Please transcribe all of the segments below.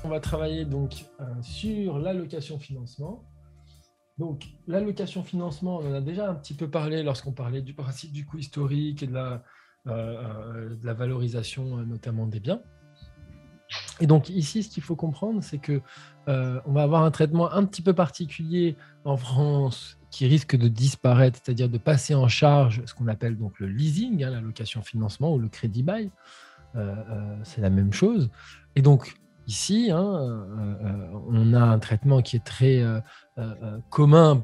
On va travailler donc sur l'allocation financement. Donc l'allocation financement, on en a déjà un petit peu parlé lorsqu'on parlait du principe du coût historique et de la valorisation notamment des biens. Et donc ici, ce qu'il faut comprendre, c'est que on va avoir un traitement un petit peu particulier en France qui risque de disparaître, c'est-à-dire de passer en charge ce qu'on appelle donc le leasing, l'allocation financement ou le crédit bail. C'est la même chose. Et donc ici, on a un traitement qui est très commun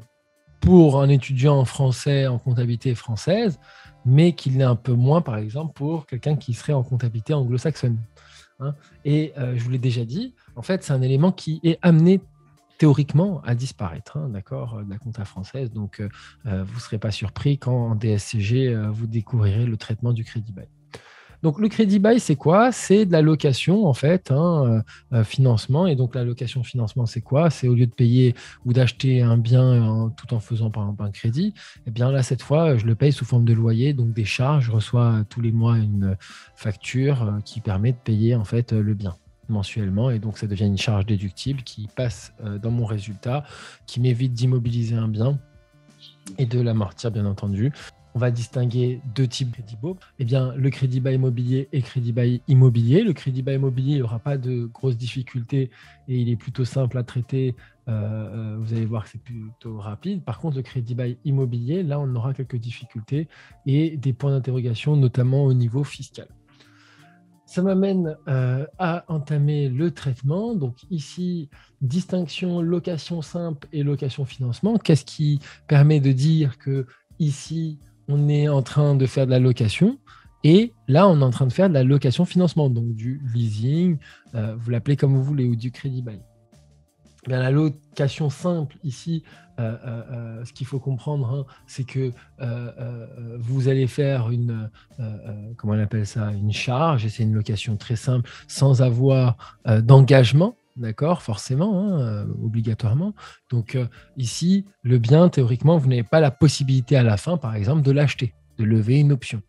pour un étudiant français en comptabilité française, mais qu'il l'est un peu moins, par exemple, pour quelqu'un qui serait en comptabilité anglo-saxonne. Et je vous l'ai déjà dit, en fait, c'est un élément qui est amené théoriquement à disparaître, d'accord, de la compta française. Donc, vous ne serez pas surpris quand en DSCG, vous découvrirez le traitement du crédit bail. Donc, le crédit bail, c'est quoi? C'est de la location, en fait, financement. Et donc, la location financement, c'est quoi? C'est au lieu de payer ou d'acheter un bien tout en faisant, par exemple, un crédit, eh bien là, cette fois, je le paye sous forme de loyer, donc des charges. Je reçois tous les mois une facture qui permet de payer, en fait, le bien mensuellement. Et donc, ça devient une charge déductible qui passe dans mon résultat, qui m'évite d'immobiliser un bien et de l'amortir, bien entendu. On va distinguer deux types de crédit bail. Eh bien, le crédit bail immobilier et crédit bail immobilier. Le crédit bail immobilier, il n'y aura pas de grosses difficultés et il est plutôt simple à traiter. Vous allez voir que c'est plutôt rapide. Par contre, le crédit bail immobilier, là, on aura quelques difficultés et des points d'interrogation, notamment au niveau fiscal. Ça m'amène à entamer le traitement. Donc ici, distinction location simple et location financement. Qu'est-ce qui permet de dire que ici, on est en train de faire de la location et là, on est en train de faire de la location financement, donc du leasing, vous l'appelez comme vous voulez, ou du crédit bail. Bien, la location simple, ici, ce qu'il faut comprendre, c'est que vous allez faire comment on appelle ça, une charge, et c'est une location très simple, sans avoir d'engagement. D'accord, forcément, obligatoirement. Donc ici, le bien, théoriquement, vous n'avez pas la possibilité à la fin, par exemple, de l'acheter, de lever une option.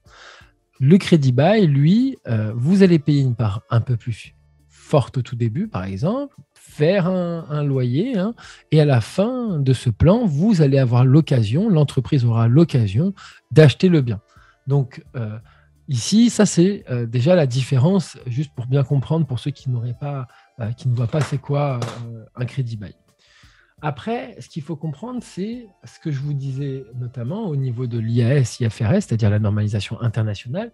Le crédit bail, lui, vous allez payer une part un peu plus forte au tout début, par exemple, faire un loyer, et à la fin de ce plan, vous allez avoir l'occasion, l'entreprise aura l'occasion d'acheter le bien. Donc, ici, ça c'est déjà la différence, juste pour bien comprendre pour ceux qui ne voient pas c'est quoi un crédit bail. Après, ce qu'il faut comprendre, c'est ce que je vous disais notamment au niveau de l'IAS, IFRS, c'est-à-dire la normalisation internationale.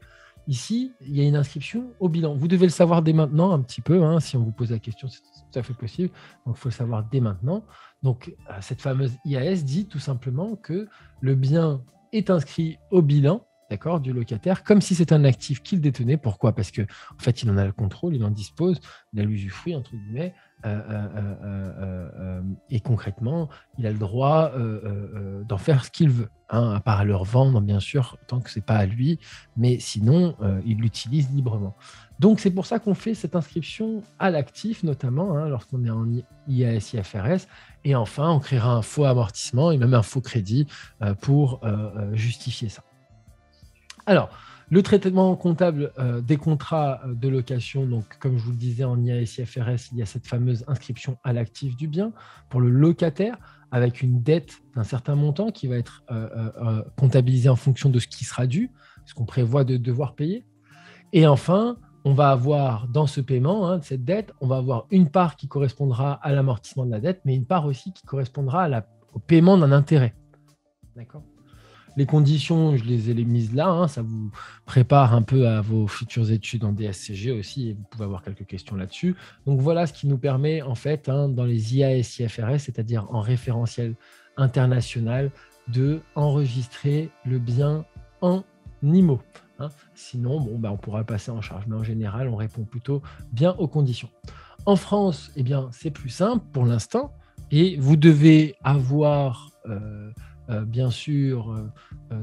Ici, il y a une inscription au bilan. Vous devez le savoir dès maintenant un petit peu, si on vous pose la question, c'est tout à fait possible. Donc, il faut le savoir dès maintenant. Donc, cette fameuse IAS dit tout simplement que le bien est inscrit au bilan, d'accord, du locataire, comme si c'était un actif qu'il détenait. Pourquoi? Parce qu'en fait, il en a le contrôle, il en dispose, il a l'usufruit, entre guillemets, et concrètement, il a le droit d'en faire ce qu'il veut, à part le revendre, bien sûr, tant que ce n'est pas à lui, mais sinon, il l'utilise librement. Donc, c'est pour ça qu'on fait cette inscription à l'actif, notamment lorsqu'on est en IAS, IFRS, et enfin, on créera un faux amortissement et même un faux crédit pour justifier ça. Alors, le traitement comptable des contrats de location, donc comme je vous le disais en IAS IFRS, il y a cette fameuse inscription à l'actif du bien pour le locataire avec une dette d'un certain montant qui va être comptabilisée en fonction de ce qui sera dû, ce qu'on prévoit de devoir payer. Et enfin, on va avoir dans ce paiement de cette dette, on va avoir une part qui correspondra à l'amortissement de la dette, mais une part aussi qui correspondra au paiement d'un intérêt. D'accord ? Les conditions, je les ai mises là, ça vous prépare un peu à vos futures études en DSCG aussi, et vous pouvez avoir quelques questions là-dessus. Donc voilà ce qui nous permet en fait, dans les IAS IFRS, c'est-à-dire en référentiel international, de enregistrer le bien en IMO. Sinon, on pourra le passer en charge, mais en général, on répond plutôt bien aux conditions. En France, c'est plus simple pour l'instant, et vous devez avoir bien sûr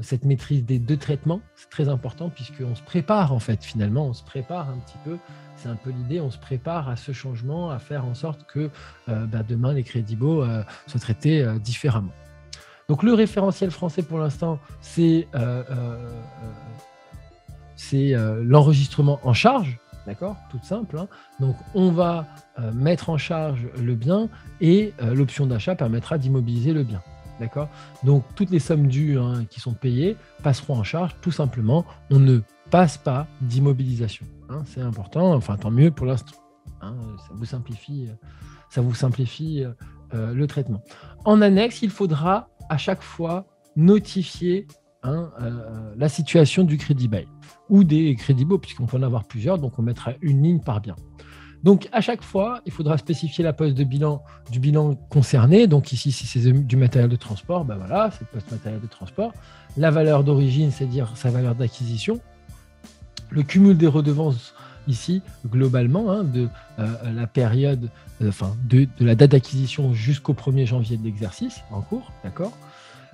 cette maîtrise des deux traitements. C'est très important puisqu'on se prépare en fait, finalement, on se prépare un petit peu, c'est un peu l'idée, on se prépare à ce changement, à faire en sorte que demain les crédits baux soient traités différemment. Donc le référentiel français pour l'instant, c'est l'enregistrement en charge d'accord? Toute simple, hein. Donc, on va mettre en charge le bien et l'option d'achat permettra d'immobiliser le bien. D'accord? Donc, toutes les sommes dues qui sont payées passeront en charge tout simplement. On ne passe pas d'immobilisation. Hein, c'est important, enfin tant mieux pour l'instant. Hein, ça vous simplifie le traitement. En annexe, il faudra à chaque fois notifier la situation du crédit bail ou des crédits baux, puisqu'on peut en avoir plusieurs, donc on mettra une ligne par bien. Donc, à chaque fois, il faudra spécifier la poste de bilan du bilan concerné. Donc, ici, si c'est du matériel de transport, ben voilà, c'est le poste matériel de transport. La valeur d'origine, c'est-à-dire sa valeur d'acquisition. Le cumul des redevances, ici, globalement, de la période, de la date d'acquisition jusqu'au 1er janvier de l'exercice en cours, d'accord ?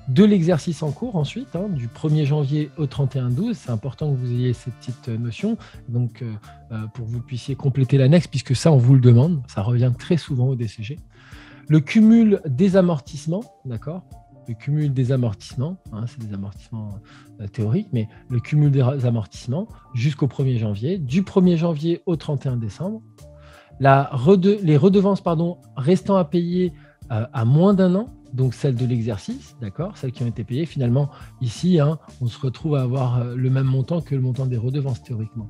De l'exercice en cours ensuite, du 1er janvier au 31/12, c'est important que vous ayez cette petite notion, donc pour que vous puissiez compléter l'annexe, puisque ça, on vous le demande, ça revient très souvent au DCG. Le cumul des amortissements, d'accord ? Le cumul des amortissements, c'est des amortissements théoriques, mais le cumul des amortissements jusqu'au 1er janvier, du 1er janvier au 31 décembre, les redevances restant à payer à moins d'1 an, donc celles de l'exercice, d'accord, celles qui ont été payées. Finalement, ici, on se retrouve à avoir le même montant que le montant des redevances théoriquement.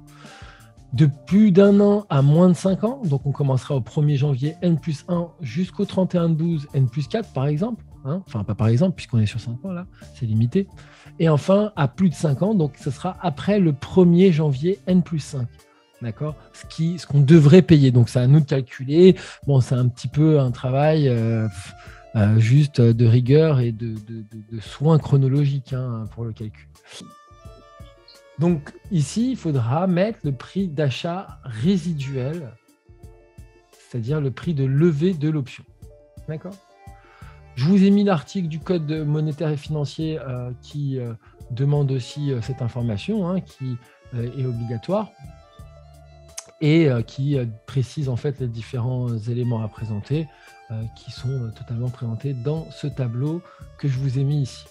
De plus d'1 an à moins de 5 ans, donc on commencera au 1er janvier N+1 jusqu'au 31/12 N+4 par exemple, enfin pas par exemple puisqu'on est sur 5 ans là, c'est limité. Et enfin à plus de 5 ans, donc ce sera après le 1er janvier N+5. D'accord, ce qu'on devrait payer. Donc c'est à nous de calculer. Bon, c'est un petit peu un travail juste de rigueur et de soins chronologiques pour le calcul. Donc ici, il faudra mettre le prix d'achat résiduel, c'est-à-dire le prix de levée de l'option. D'accord ? Je vous ai mis l'article du Code monétaire et financier qui demande aussi cette information, qui est obligatoire et qui précise en fait les différents éléments à présenter qui sont totalement présentés dans ce tableau que je vous ai mis ici.